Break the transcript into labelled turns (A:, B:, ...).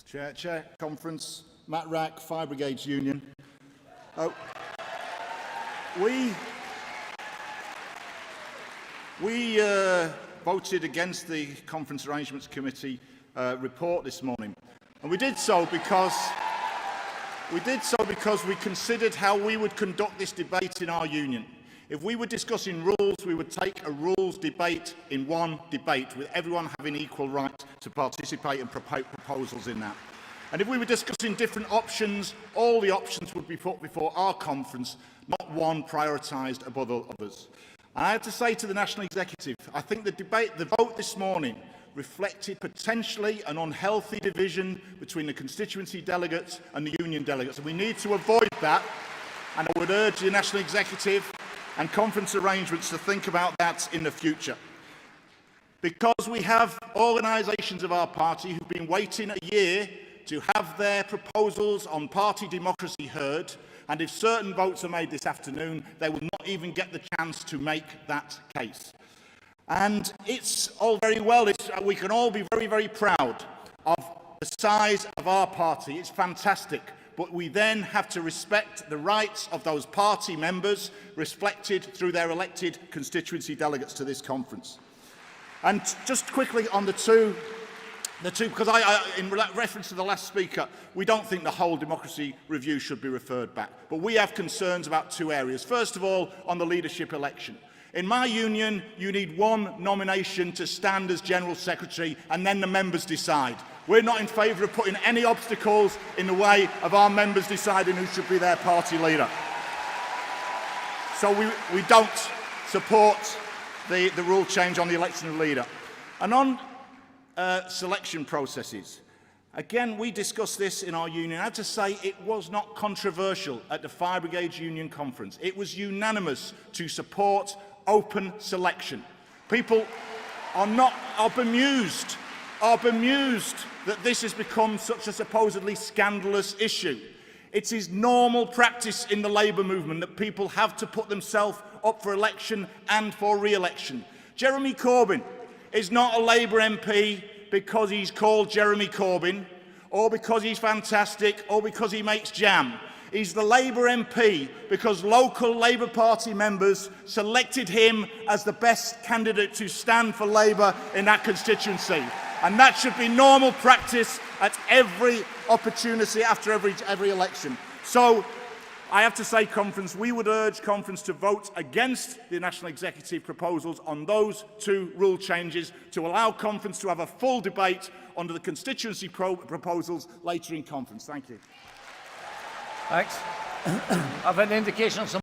A: Chair, Conference, Matt Wrack, Fire Brigades Union. We voted against the Conference Arrangements Committee report this morning, and we did so because we considered how we would conduct this debate in our union. If we were discussing rules, we would take a rules debate in one debate, with everyone having equal right to participate and propose proposals in that. And if we were discussing different options, all the options would be put before our conference, not one prioritised above others. And I have to say to the National Executive, I think the vote this morning reflected potentially an unhealthy division between the constituency delegates and the union delegates. And we need to avoid that. And I would urge the National Executive and conference arrangements to think about that in the future. Because we have organisations of our party who've been waiting a year to have their proposals on party democracy heard, and if certain votes are made this afternoon, they will not even get the chance to make that case. And it's all very well, we can all be very, very proud of the size of our party. It's fantastic. But we then have to respect the rights of those party members, reflected through their elected constituency delegates to this conference. And just quickly on the two, because in reference to the last speaker, we don't think the whole democracy review should be referred back. But we have concerns about two areas. First of all, on the leadership election. In my union, you need one nomination to stand as General Secretary, and then the members decide. We're not in favour of putting any obstacles in the way of our members deciding who should be their party leader. So we don't support the rule change on the election of leader. And on selection processes, again, we discussed this in our union. I have to say it was not controversial at the Fire Brigades Union Conference. It was unanimous to support open selection. People are bemused that this has become such a supposedly scandalous issue. It is normal practice in the Labour movement that people have to put themselves up for election and for re-election. Jeremy Corbyn is not a Labour MP because he's called Jeremy Corbyn, or because he's fantastic, or because he makes jam. He's the Labour MP because local Labour Party members selected him as the best candidate to stand for Labour in that constituency. And that should be normal practice at every opportunity after every election. So I have to say, Conference, we would urge Conference to vote against the National Executive proposals on those two rule changes to allow Conference to have a full debate under the constituency proposals later in Conference. Thank you.
B: Thanks. I've an indication of some